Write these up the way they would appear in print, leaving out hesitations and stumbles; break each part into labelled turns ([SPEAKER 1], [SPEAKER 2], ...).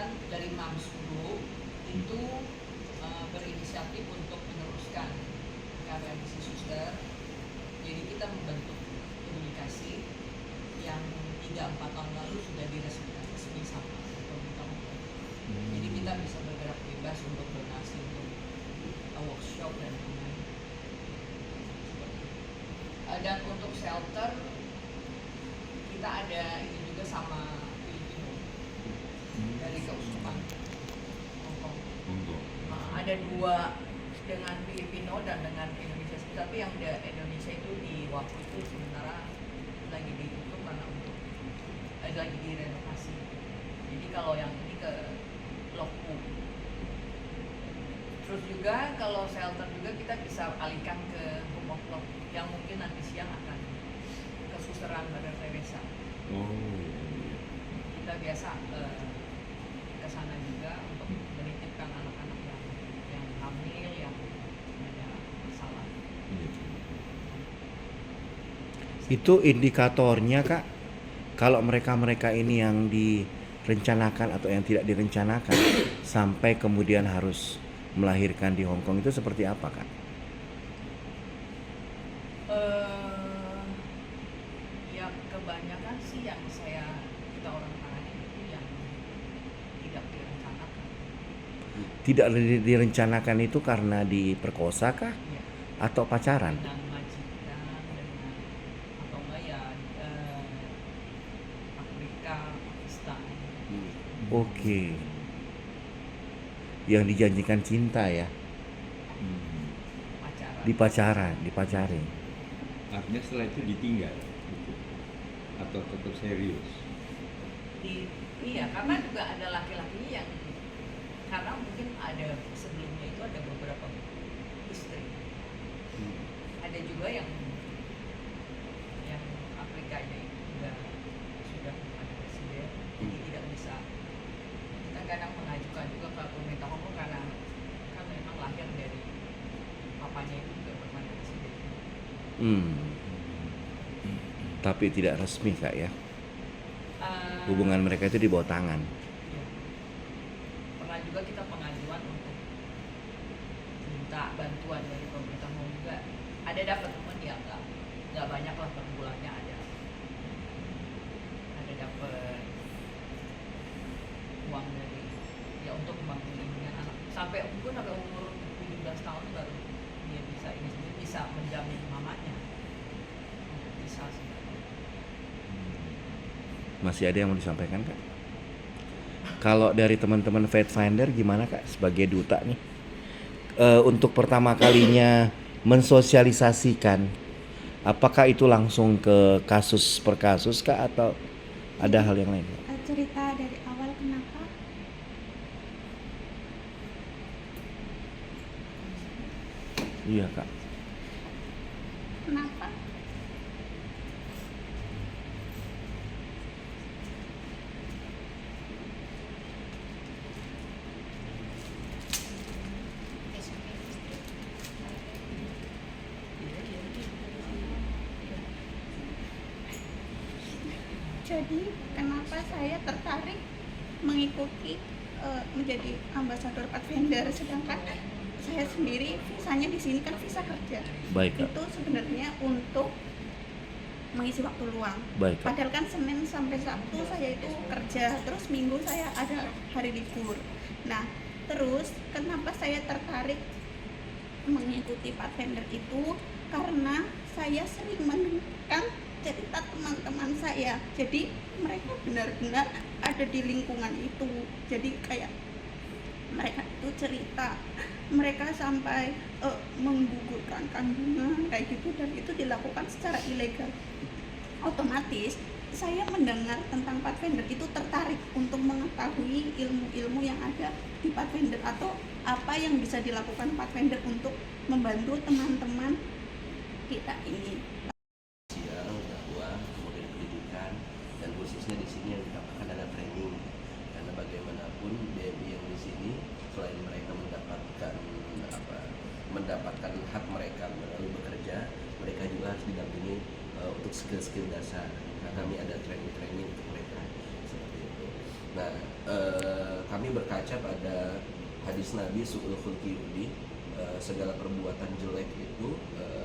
[SPEAKER 1] kan dari Moms Group itu berinisiatif untuk meneruskan karya misi suster. Jadi kita membentuk komunikasi yang 3-4 tahun lalu sudah diresmikan resmi sama pemerintah Hongkong. Jadi kita bisa bergerak bebas untuk donasi untuk workshop dan lain-lain. Dan untuk shelter kita ada ini juga sama Filipino dari keuskupan Hongkong. Ada 2 dengan Filipino dan dengan Indonesia, tapi yang Indonesia itu di waktu itu sementara lagi ditutup karena untuk lagi direnovasi. Jadi kalau yang ini ke Loku. Terus juga kalau shelter juga kita bisa alihkan ke Home of Love yang mungkin nanti siang akan ke Susteran Mother Teresa. Kita biasa ke sana juga untuk menitipkan anak-anak yang hamil, yang ada masalah.
[SPEAKER 2] Itu indikatornya Kak, kalau mereka ini yang direncanakan atau yang tidak direncanakan sampai kemudian harus melahirkan di Hong Kong itu seperti apa Kak?
[SPEAKER 1] Ya kebanyakan sih yang kita orang tangani itu yang tidak direncanakan.
[SPEAKER 2] Tidak direncanakan itu karena diperkosa kah?
[SPEAKER 1] Ya.
[SPEAKER 2] Atau pacaran?
[SPEAKER 1] Dengan majikan, dengan atau enggak ya Afrika, Pakistan.
[SPEAKER 2] Oke. Yang dijanjikan cinta ya?
[SPEAKER 1] Pacaran.
[SPEAKER 2] Dipacarin.
[SPEAKER 3] Artinya setelah itu ditinggal gitu. Atau tetap serius?
[SPEAKER 1] Iya, karena juga ada laki-laki yang karena mungkin ada sebelumnya itu ada beberapa istri. Ada juga yang Afrikanya itu sudah ada presiden, jadi tidak bisa. Kita kadang mengajukan juga ke pemerintah Hongkong karena kan memang lahir dari papanya itu juga pernah presiden.
[SPEAKER 2] Tapi tidak resmi Kak ya? Hubungan mereka itu di bawah tangan.
[SPEAKER 1] Ya. Pernah juga kita pengajuan untuk minta bantuan dari pemerintah Hongkong juga. Ada dapat teman ya nggak banyak lah per bulannya ada dapat uang dari ya untuk membangun lingkungan anak sampai umur 17 tahun baru dia bisa ini sendiri bisa menjamin mamanya bisa sih.
[SPEAKER 2] Masih ada yang mau disampaikan Kak? Kalau dari teman-teman Faith Finder gimana Kak sebagai duta nih? Untuk pertama kalinya mensosialisasikan, apakah itu langsung ke kasus per kasus Kak atau ada hal yang lain?
[SPEAKER 4] Cerita dari awal kenapa?
[SPEAKER 2] Iya Kak.
[SPEAKER 4] Kenapa? Jadi kenapa saya tertarik mengikuti menjadi ambasador Pathfinder, sedangkan saya sendiri visanya di sini kan visa kerja.
[SPEAKER 2] Baik Kak.
[SPEAKER 4] Itu sebenarnya untuk mengisi waktu luang.
[SPEAKER 2] Baik Kak.
[SPEAKER 4] Padahal kan Senin sampai Sabtu saya itu kerja, terus Minggu saya ada hari libur. Nah, terus kenapa saya tertarik mengikuti Pathfinder itu karena saya sering mendengarkan cerita teman-teman saya. Jadi mereka benar-benar ada di lingkungan itu. Jadi kayak mereka itu cerita mereka sampai menggugurkan kandungan kayak gitu, dan itu dilakukan secara ilegal. Otomatis saya mendengar tentang Pathfinder itu tertarik untuk mengetahui ilmu-ilmu yang ada di Pathfinder atau apa yang bisa dilakukan Pathfinder untuk membantu teman-teman kita ini.
[SPEAKER 5] Kemudian pendidikan, dan khususnya di sini yang didapatkan adalah training, karena bagaimanapun BMI yang di sini selain mereka mendapatkan hak mereka melalui bekerja, mereka juga harus didampingi untuk skill-skill dasar. Nah, kami ada training untuk mereka seperti itu. Nah, kami berkaca pada hadis Nabi su'ul khulqi yudi, segala perbuatan jelek itu,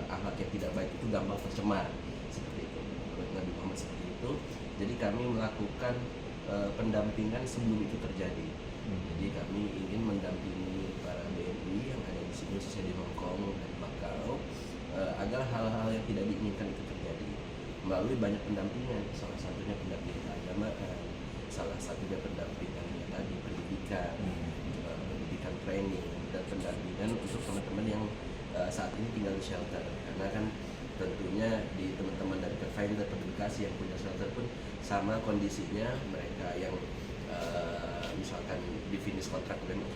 [SPEAKER 5] akhlak yang tidak baik itu gampang tercemar, seperti itu menurut Nabi Muhammad, seperti itu. Jadi kami melakukan pendampingan sebelum itu terjadi. Jadi kami ingin mendampingi para BNI yang ada di sini, khususnya di Hong Kong dan Macau, agar hal-hal yang tidak diinginkan itu terjadi melalui banyak pendampingan, salah satunya pendampingan keagamaan, salah satunya pendampingan tadi pendidikan, pendidikan training, dan pendampingan untuk teman-teman yang saat ini tinggal di shelter. Karena kan tentunya di teman-teman dari Pathfinder Edukasi yang punya shelter pun sama kondisinya, mereka yang misalkan di finish kontrak dengan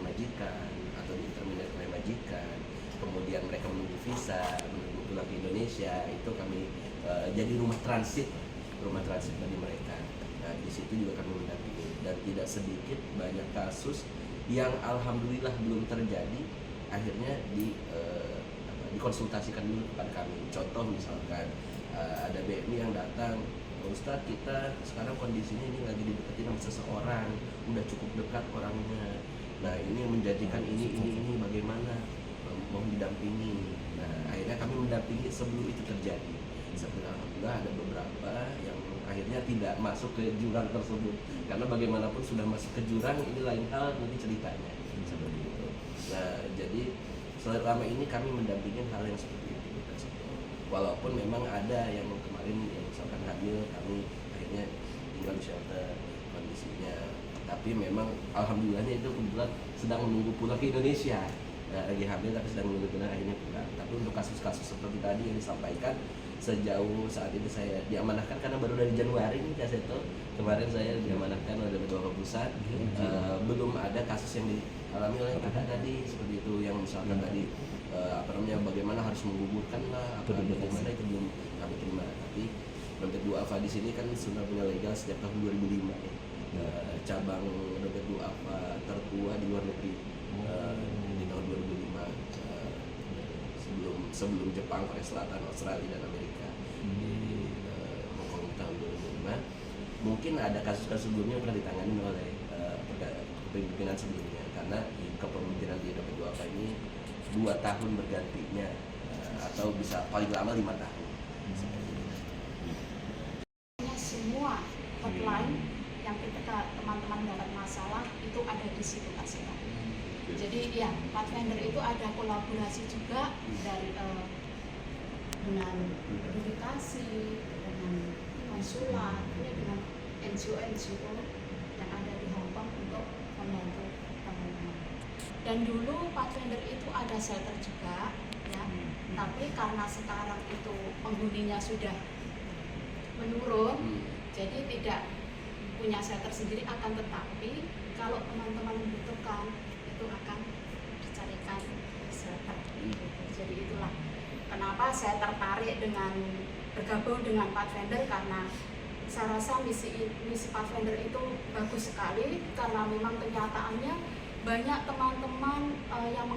[SPEAKER 5] majikan atau di terminate oleh majikan, kemudian mereka menunggu visa, menunggu pulang ke Indonesia, itu kami jadi rumah transit bagi mereka. Nah, di situ juga kami mendampingi, dan tidak sedikit banyak kasus yang alhamdulillah belum terjadi, akhirnya dikonsultasikan dulu kepada kami. Contoh misalkan ada BMI yang datang, Ustadz, kita sekarang kondisinya ini lagi dideketin sama seseorang, udah cukup dekat orangnya. Nah, ini menjanjikan ini bagaimana? Mau didampingi. Nah, akhirnya kami mendampingi sebelum itu terjadi. Alhamdulillah ada beberapa yang akhirnya tidak masuk ke jurang tersebut, karena bagaimanapun sudah masuk ke jurang, ini lain hal nanti ceritanya, seperti itu. Nah, jadi selama ini kami mendampingi hal yang seperti itu. Walaupun memang ada yang kemarin yang misalkan hamil, kami akhirnya tinggal di shelter kondisinya, tapi memang alhamdulillahnya itu kebetulan sedang menunggu pulang ke Indonesia. Lagi hamil tapi sedang menunggu pulang, akhirnya pulang. Tapi untuk kasus-kasus seperti tadi yang disampaikan, sejauh saat ini saya diamanahkan karena baru dari Januari nih Kak Seto, kemarin saya diamanahkan oleh beberapa pusat, belum ada kasus yang dialami oleh kakak tadi seperti itu, yang misalkan tadi bagaimana harus menggugurkan lah, bagaimana itu belum kami terima. Tapi dompet duafa di sini kan sudah punya legal sejak tahun 2005 ya. Cabang dompet duafa tertua di luar negeri di tahun 2005, sebelum Jepang, Korea Selatan, Australia dan Amerika. Di Hong Kong di tahun 2005. Mungkin ada kasus-kasus sebelumnya yang pernah ditangani oleh kepemimpinan sebelumnya, karena kepemimpinan di dompet duafa ini 2 tahun bergantinya, atau bisa paling lama 5 tahun.
[SPEAKER 6] Semua hotline yang ketika teman-teman dapat masalah itu ada di situ Kak Sita. Jadi ya, Pathfinder itu ada kolaborasi juga dari dengan edukasi, dengan konsulat, dengan NGO yang ada di Hong Kong untuk membantu teman-teman. Dan dulu Pathfinder itu ada shelter juga, ya. Tapi karena sekarang itu penghuninya sudah menurun, jadi tidak punya shelter sendiri. Akan tetapi kalau teman-teman membutuhkan, itu akan dicarikan shelter. Jadi itulah kenapa saya tertarik dengan bergabung dengan Pathfinder, karena saya rasa misi Pathfinder itu bagus sekali, karena memang kenyataannya banyak teman-teman yang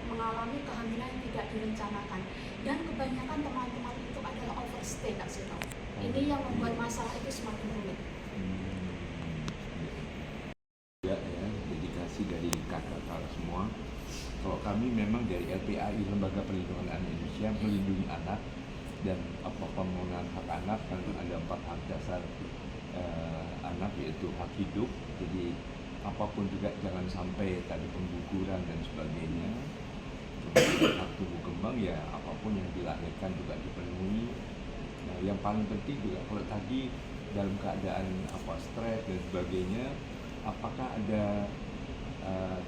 [SPEAKER 6] mengalami kehamilan yang tidak direncanakan, dan kebanyakan teman-teman itu adalah overstay Kak Sito. Ini yang membuat masalah itu semakin rumit.
[SPEAKER 3] Ya, dedikasi dari kakak-kakak semua. Kalau kami memang dari LPAI, Lembaga Perlindungan Anak Indonesia, melindungi anak dan pembangunan hak anak, kan ada 4 hak dasar anak, yaitu hak hidup. Jadi apapun juga jangan sampai tadi pengguguran dan sebagainya. Kemudian hak tumbuh kembang, ya apapun yang dilahirkan juga dipenuhi. Nah, yang paling penting juga kalau tadi dalam keadaan stres dan sebagainya, apakah ada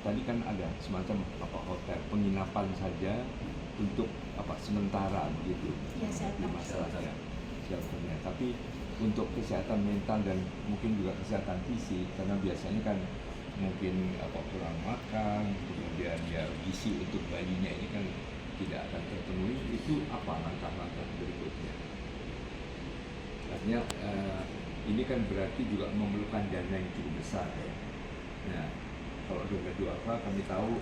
[SPEAKER 3] tadi kan ada semacam hotel penginapan saja untuk sementara begitu
[SPEAKER 6] Ya,
[SPEAKER 3] di masalahnya shelternya, tapi untuk kesehatan mental dan mungkin juga kesehatan fisik, karena biasanya kan mungkin kurang makan, kemudian ya gizi untuk bayinya ini kan tidak akan terpenuhi. Itu apa langkah-langkah berikutnya? Artinya ini kan berarti juga memerlukan dana yang cukup besar ya. Nah, kalau dompet duafa kami tahu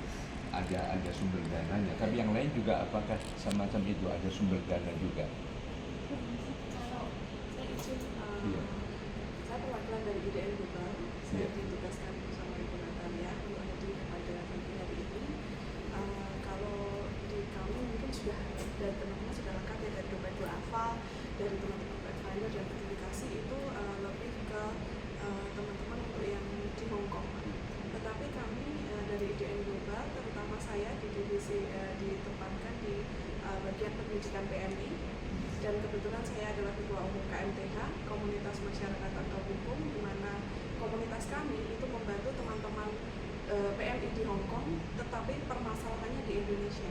[SPEAKER 3] ada sumber dananya, tapi yang lain juga apakah semacam itu, ada sumber dana juga?
[SPEAKER 7] Kalau saya izin,
[SPEAKER 3] Iya.
[SPEAKER 7] saya perwakilan dari IDN Gubang, saya
[SPEAKER 3] Iya.
[SPEAKER 7] ditugaskan bersama Ibu
[SPEAKER 8] divisi ditempatkan di bagian pendidikan PMI, dan kebetulan saya adalah ketua umum KMTH, Komunitas Masyarakat Tangkap Hukum, di mana komunitas kami itu membantu teman-teman PMI di Hong Kong, tetapi permasalahannya di Indonesia.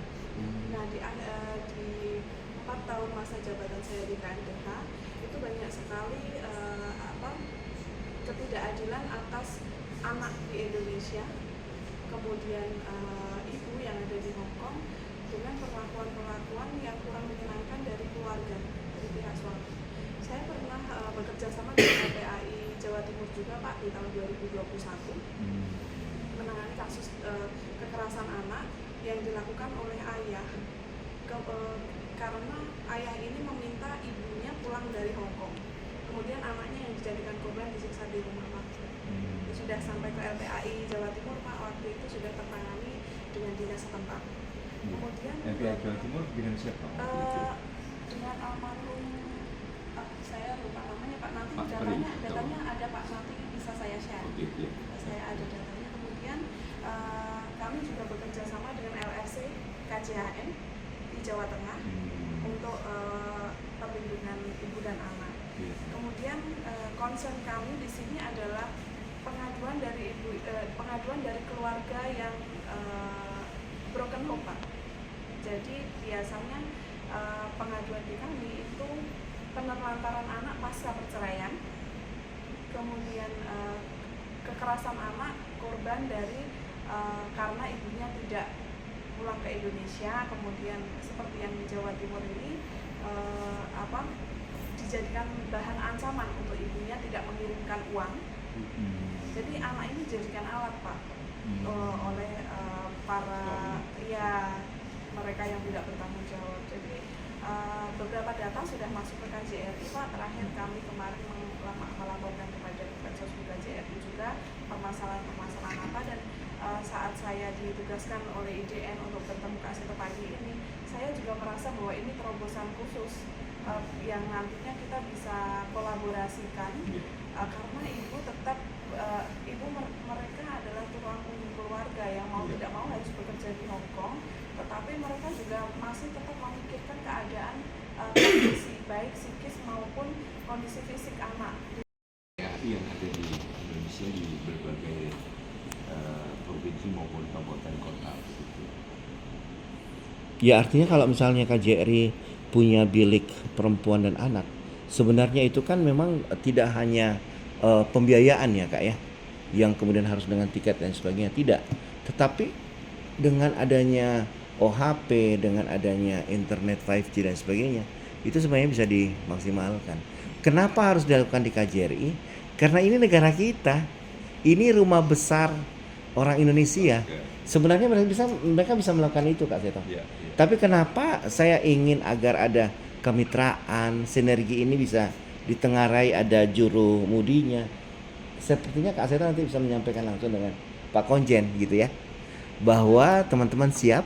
[SPEAKER 8] Nah, di 4 tahun masa jabatan saya di KMTH itu banyak sekali ketidakadilan atas anak di Indonesia, kemudian ibu yang ada di Hong Kong dengan perlakuan-perlakuan yang kurang menyenangkan dari keluarga, dari pihak suami. Saya pernah bekerja sama dengan LPAI Jawa Timur juga, Pak, di tahun 2021 menangani kasus kekerasan anak yang dilakukan oleh ayah karena ayah ini meminta ibunya pulang dari Hong Kong, kemudian anaknya yang dijadikan korban disiksa di rumah, Pak. Sudah sampai ke LPAI Jawa Timur, Pak, waktu itu sudah tertangani dengan dinas setempat. Kemudian
[SPEAKER 3] LPAI Jawa Timur dengan siapa?
[SPEAKER 8] dengan almarhum, saya lupa namanya, Pak. Nanti
[SPEAKER 3] Pak
[SPEAKER 8] datanya ada, Pak, nanti bisa saya share. Saya ada datanya. Kemudian kami juga bekerja sama dengan LRC KJHN di Jawa Tengah untuk perlindungan ibu dan anak. Kemudian concern kami di sini adalah pengaduan dari keluarga yang broken home, Pak. Jadi biasanya pengaduan di kami itu penelantaran anak pasca perceraian, kemudian kekerasan anak korban dari karena ibunya tidak pulang ke Indonesia, kemudian seperti yang di Jawa Timur ini dijadikan bahan ancaman untuk ibunya tidak mengirimkan uang. Jadi anak ini dijadikan alat, Pak, oleh para mereka yang tidak bertanggung jawab. Jadi beberapa data sudah masuk ke KJRI, Pak. Terakhir kami kemarin melaporkan kepada Kemensos KJRI juga permasalahan-permasalahan apa, dan saat saya ditugaskan oleh IDN untuk bertemu Kak Seto pagi ini, saya juga merasa bahwa ini terobosan khusus yang nantinya kita bisa kolaborasikan, karena ibu tetap mereka adalah tulang punggung keluarga yang mau tidak mau harus bekerja di Hong Kong, tetapi mereka juga masih tetap memikirkan keadaan kondisi baik psikis maupun kondisi fisik anak.
[SPEAKER 3] Yang ada di Indonesia di berbagai provinsi maupun kabupaten kota.
[SPEAKER 2] Ya, artinya kalau misalnya KJRI punya bilik perempuan dan anak, sebenarnya itu kan memang tidak hanya pembiayaan ya, Kak, ya, yang kemudian harus dengan tiket dan sebagainya, tidak. Tetapi dengan adanya OHP, dengan adanya internet 5G dan sebagainya, itu sebenarnya bisa dimaksimalkan. Kenapa harus dilakukan di KJRI? Karena ini negara kita, ini rumah besar orang Indonesia. Sebenarnya mereka bisa melakukan itu, Kak Seto. Tapi kenapa saya ingin agar ada kemitraan, sinergi ini bisa ditengarai, ada juru mudinya. Sepertinya Kak Seto nanti bisa menyampaikan langsung dengan Pak Konjen gitu ya, bahwa teman-teman siap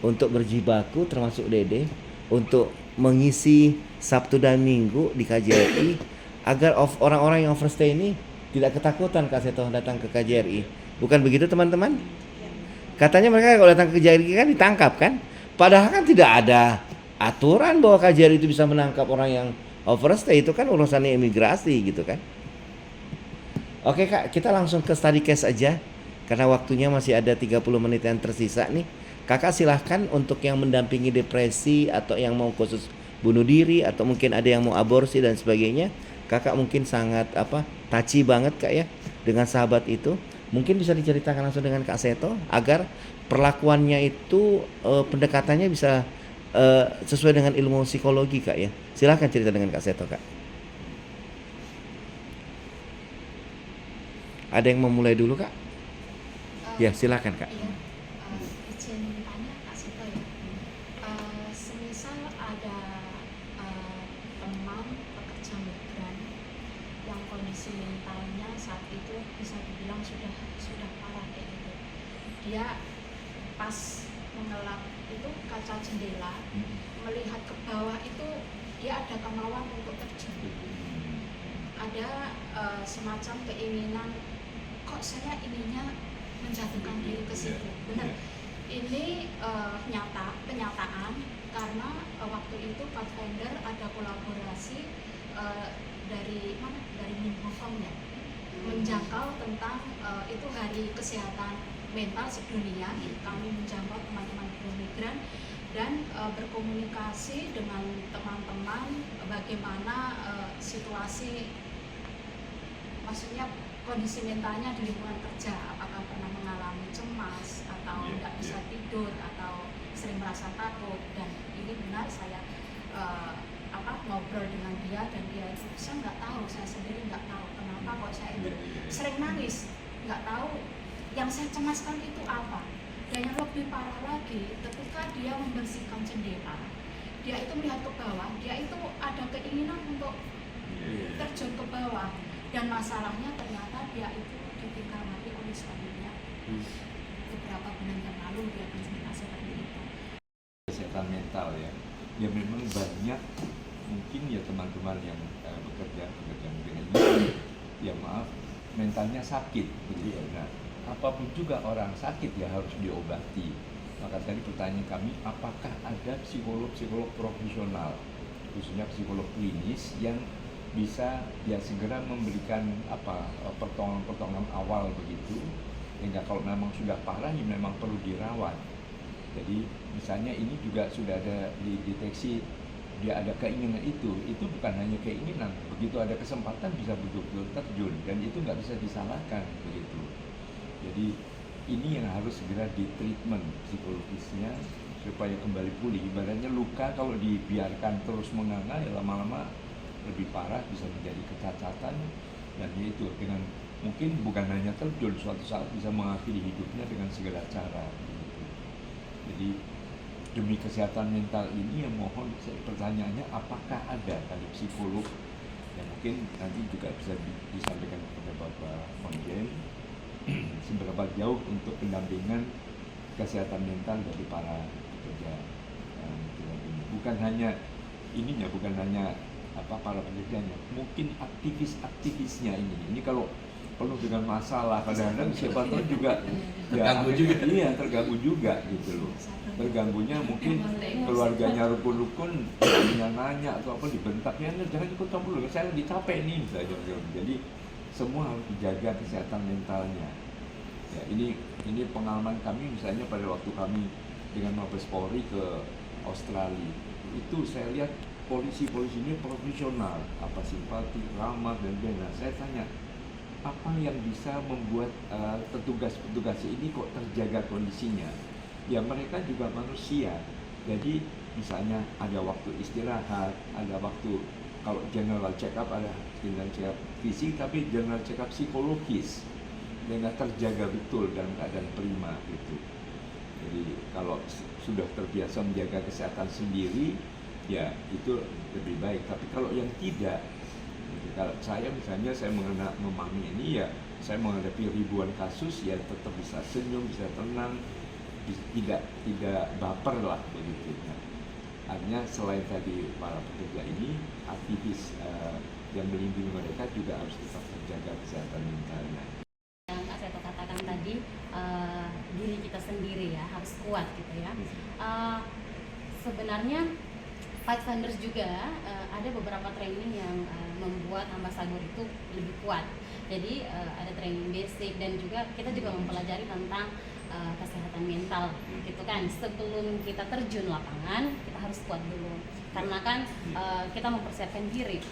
[SPEAKER 2] untuk berjibaku, termasuk Dede, untuk mengisi Sabtu dan Minggu di KJRI, agar orang-orang yang overstay ini tidak ketakutan Kak Seto datang ke KJRI. Bukan begitu, teman-teman? Katanya mereka kalau datang ke KJRI kan ditangkap kan? Padahal kan tidak ada aturan bahwa KJRI itu bisa menangkap orang yang overstay. Itu kan urusannya imigrasi gitu kan. Oke, Kak, kita langsung ke study case aja, karena waktunya masih ada 30 menit yang tersisa nih. Kakak silahkan untuk yang mendampingi depresi, atau yang mau khusus bunuh diri, atau mungkin ada yang mau aborsi dan sebagainya. Kakak mungkin sangat touchy banget, Kak, ya, dengan sahabat itu. Mungkin bisa diceritakan langsung dengan Kak Seto agar perlakuannya itu pendekatannya bisa sesuai dengan ilmu psikologi, Kak, ya. Silahkan cerita dengan Kak Seto, Kak. Ada yang mau mulai dulu, Kak? Ya, silakan, Kak.
[SPEAKER 6] Iya. Izin tanya Kak Seto ya. Semisal ada teman pekerja migran yang kondisi mentalnya saat itu bisa dibilang sudah parah kayak gitu. Dia pas mengelap itu kaca jendela, melihat ke bawah itu dia ada kemauan untuk terjun. Ada semacam keinginan, kok saya ininya menjatuhkan diri ke situ. Benar. Ini kenyataan karena waktu itu Pathfinder ada kolaborasi dari mana? Dari Hong Kong ya, menjangkau tentang itu hari kesehatan mental sedunia. Kami menjangkau teman-teman migran dan berkomunikasi dengan teman-teman bagaimana situasi, maksudnya kondisi mentalnya di lingkungan kerja, apakah pernah mengalami cemas atau tidak bisa tidur atau sering merasa takut. Dan ini benar, saya ngobrol dengan dia dan dia itu, saya nggak tahu, saya sendiri nggak tahu kenapa kok saya itu sering nangis, nggak tahu yang saya cemaskan itu apa. Dan yang lebih parah lagi, ketika dia membersihkan jendela, dia itu melihat ke bawah, dia itu ada keinginan untuk terjun ke bawah. Dan masalahnya ternyata dia itu ditinggal mati oleh suaminya beberapa bulan yang lalu. Dia bercerita seperti itu.
[SPEAKER 3] Kesehatan mental ya memang banyak, mungkin ya teman-teman yang bekerja dengan ini, ya maaf, mentalnya sakit begitu. Nah, apapun juga orang sakit ya harus diobati. Maka tadi pertanyaan kami, apakah ada psikolog profesional, khususnya psikolog klinis yang bisa ya segera memberikan pertolongan awal begitu, sehingga kalau memang sudah parah ya memang perlu dirawat. Jadi misalnya ini juga sudah ada dideteksi dia ada keinginan itu bukan hanya keinginan, begitu ada kesempatan bisa betul-betul terjun dan itu nggak bisa disalahkan begitu. Jadi ini yang harus segera ditreatment psikologisnya supaya kembali pulih. Ibaratnya luka kalau dibiarkan terus menganga ya lama-lama lebih parah, bisa menjadi kecacatan, dan itu dengan mungkin bukan hanya terjun, suatu saat bisa mengakhiri hidupnya dengan segala cara begitu. Jadi demi kesehatan mental ini yang mohon pertanyaannya, apakah ada tadi psikolog yang mungkin nanti juga bisa disampaikan kepada Bapak Konjen seberapa jauh untuk pendampingan kesehatan mental dari para pekerja migran ini. Bukan hanya para pekerjanya, mungkin aktivisnya ini kalau penuh dengan masalah, kadang-kadang siapa tahu juga terganggu juga gitu loh. Terganggunya mungkin keluarganya rukun-rukun nanya atau apa, dibentaknya, jangan ikut campur, saya lagi capek nih misalnya. Jadi semua harus dijaga kesehatan mentalnya. Ya, ini pengalaman kami misalnya pada waktu kami dengan Mabes Polri ke Australia, itu saya lihat polisi ini profesional, simpati, ramah dan benar. Saya tanya, apa yang bisa membuat petugas ini kok terjaga kondisinya? Ya mereka juga manusia. Jadi misalnya ada waktu istirahat, ada waktu, kalau general check up ada general check up fisik, tapi general check up psikologis dengan terjaga betul dalam keadaan prima gitu. Jadi kalau sudah terbiasa menjaga kesehatan sendiri, ya itu lebih baik. Tapi kalau yang tidak, kalau saya misalnya memahami ini, ya saya menghadapi ribuan kasus, ya tetap bisa senyum, bisa tenang, tidak baper lah begitu. Nah, artinya selain tadi para pekerja ini, aktivis yang melindungi mereka juga harus tetap terjaga kesehatan mentalnya.
[SPEAKER 7] Yang saya katakan tadi, diri kita sendiri ya harus kuat gitu ya. Sebenarnya Pathfinders juga ada beberapa training yang membuat ambasador itu lebih kuat. Jadi ada training basic dan juga kita juga mempelajari tentang kesehatan mental gitu kan. Sebelum kita terjun lapangan, kita harus kuat dulu. Karena kan kita mempersiapkan diri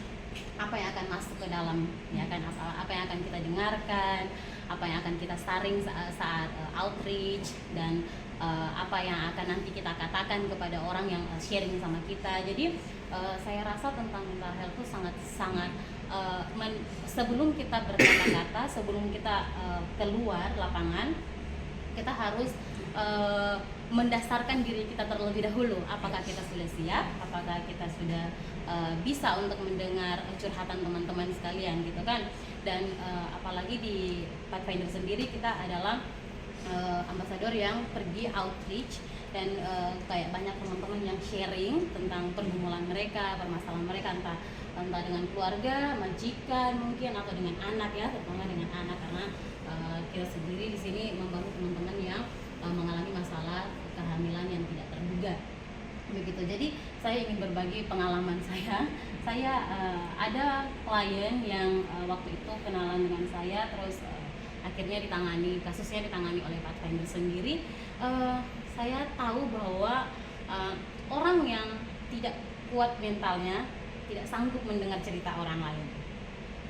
[SPEAKER 7] apa yang akan masuk ke dalam, ya kan, apa yang akan kita dengarkan, apa yang akan kita saring saat outreach, dan apa yang akan nanti kita katakan kepada orang yang sharing sama kita. Jadi saya rasa tentang mental health itu sangat sebelum kita berkata-kata, sebelum kita keluar lapangan, kita harus mendasarkan diri kita terlebih dahulu. Apakah kita sudah siap? Apakah kita sudah bisa untuk mendengar curhatan teman-teman sekalian gitu kan? Dan apalagi di Pathfinder sendiri kita adalah ambasador yang pergi outreach, dan kayak banyak teman-teman yang sharing tentang pergumulan mereka, permasalahan mereka, entah dengan keluarga, majikan mungkin, atau dengan anak ya, terutama dengan anak, karena kita sendiri di sini membantu teman-teman yang mengalami masalah masalah kehamilan yang tidak terduga begitu. Jadi saya ingin berbagi pengalaman saya. Ada klien yang waktu itu kenalan dengan saya, terus akhirnya kasusnya ditangani oleh Pathfinder sendiri. Saya tahu bahwa orang yang tidak kuat mentalnya tidak sanggup mendengar cerita orang lain,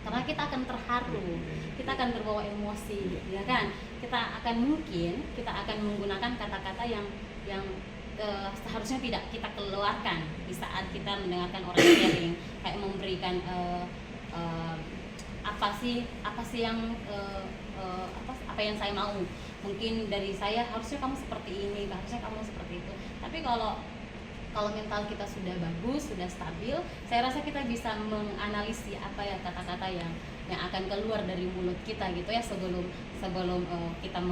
[SPEAKER 7] karena kita akan terharu, kita akan terbawa emosi, ya kan? Kita akan menggunakan kata-kata yang seharusnya tidak kita keluarkan di saat kita mendengarkan orang sharing, kayak memberikan apa sih yang apa yang saya mau, mungkin dari saya harusnya kamu seperti ini, harusnya kamu seperti itu. Tapi kalau mental kita sudah bagus, sudah stabil, saya rasa kita bisa menganalisis apa ya kata-kata yang akan keluar dari mulut kita gitu ya, sebelum kita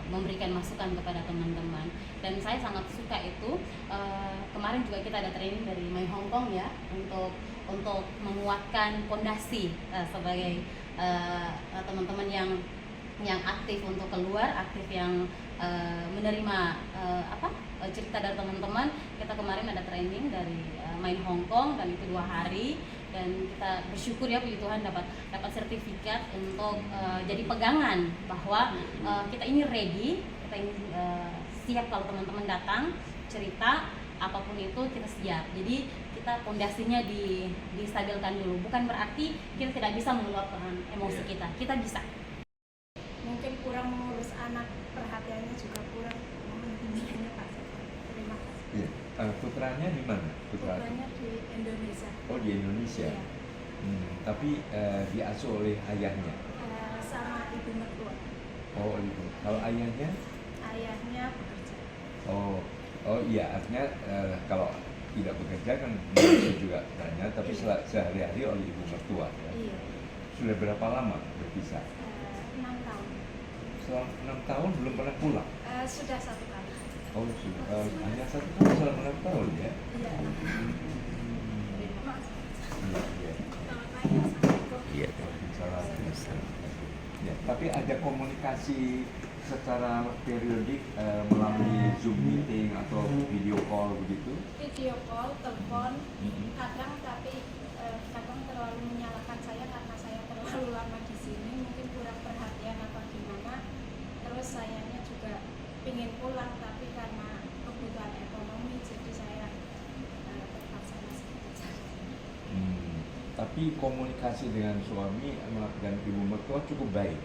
[SPEAKER 7] memberikan masukan kepada teman-teman. Dan saya sangat suka itu. Kemarin juga kita ada training dari My Hong Kong ya, untuk menguatkan fondasi sebagai teman-teman yang aktif untuk keluar, aktif yang menerima cerita dari teman-teman. Kita kemarin ada training dari Main Hong Kong, dan itu 2 hari, dan kita bersyukur ya, puji Tuhan dapat sertifikat untuk jadi pegangan bahwa kita ini ready, kita ini siap kalau teman-teman datang cerita apapun itu, kita siap. Jadi kita fondasinya distabilkan dulu, bukan berarti kita tidak bisa mengeluarkan emosi kita bisa.
[SPEAKER 6] Mungkin kurang mengurus anak, perhatiannya juga kurang mementingkannya Pak. Terima kasih.
[SPEAKER 3] Putranya di mana?
[SPEAKER 6] Putranya di Indonesia.
[SPEAKER 3] Oh, di Indonesia.
[SPEAKER 6] Iya.
[SPEAKER 3] Tapi diasuh oleh ayahnya.
[SPEAKER 6] Sama ibu mertua.
[SPEAKER 3] Oh, ibu. Kalau ayahnya?
[SPEAKER 6] Ayahnya bekerja.
[SPEAKER 3] Oh iya, artinya kalau tidak bekerja kan bisa juga tanya, tapi sehari-hari oleh ibu mertua ya.
[SPEAKER 6] Iya.
[SPEAKER 3] Sudah berapa lama berpisah?
[SPEAKER 6] 6 tahun.
[SPEAKER 3] Selama 6 tahun belum pernah pulang?
[SPEAKER 6] Sudah 1 kali.
[SPEAKER 3] Oh sudah, hanya 1 tahun selama 6 tahun ya?
[SPEAKER 6] Iya.
[SPEAKER 2] Iya.
[SPEAKER 3] Ya, tapi ada komunikasi secara periodik melalui Zoom meeting atau video call begitu?
[SPEAKER 6] Video call, telepon, kadang, tapi kadang terlalu menyalahkan saya karena saya terlalu lama di sini, mungkin kurang perhatian atau gimana. Terus sayanya juga ingin pulang, tapi karena kebutuhan ekonomi, jadi saya terpaksa masih kerja.
[SPEAKER 3] Tapi komunikasi dengan suami dan ibu mertua cukup baik.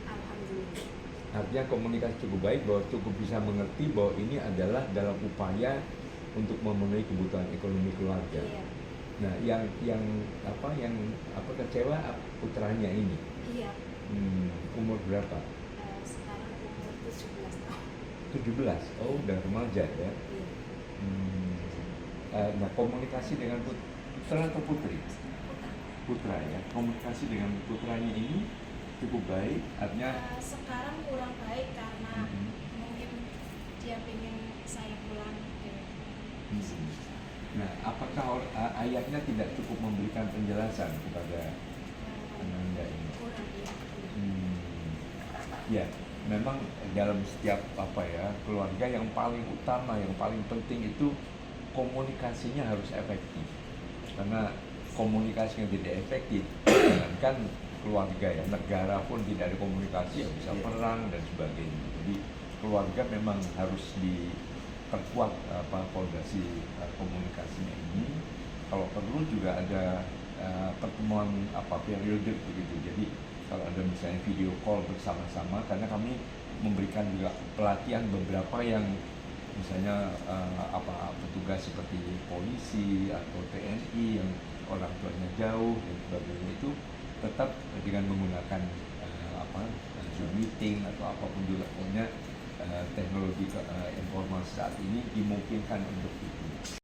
[SPEAKER 6] Alhamdulillah.
[SPEAKER 3] Artinya komunikasi cukup baik, bahwa cukup bisa mengerti bahwa ini adalah dalam upaya untuk memenuhi kebutuhan ekonomi keluarga.
[SPEAKER 6] Iya.
[SPEAKER 3] Nah, yang kecewa putranya ini.
[SPEAKER 6] Iya.
[SPEAKER 3] Umur berapa?
[SPEAKER 6] Sekarang umur 17 tahun.
[SPEAKER 3] 17. Oh, udah remaja ya.
[SPEAKER 6] Iya.
[SPEAKER 3] Nah, komunikasi dengan putra atau putri? Putra ya. Komunikasi dengan putranya ini cukup baik, artinya
[SPEAKER 6] Sekarang kurang baik karena mungkin dia ingin saya pulang.
[SPEAKER 3] Nah, apakah ayahnya tidak cukup memberikan penjelasan kepada Ananda ini?
[SPEAKER 6] Kurang, iya.
[SPEAKER 3] Ya, memang dalam setiap keluarga yang paling utama, yang paling penting itu komunikasinya harus efektif. Karena komunikasinya tidak efektif, kan keluarga ya, negara pun tidak ada komunikasi ya bisa perang dan sebagainya. Jadi keluarga memang harus diperkuat fondasi komunikasinya ini. Kalau perlu juga ada pertemuan periode begitu. Jadi kalau ada misalnya video call bersama-sama, karena kami memberikan juga pelatihan beberapa yang misalnya petugas seperti polisi atau TNI yang orang tuanya jauh dan sebagainya, itu tetap dengan menggunakan Zoom meeting atau apapun juga, punya teknologi informasi saat ini dimungkinkan untuk itu.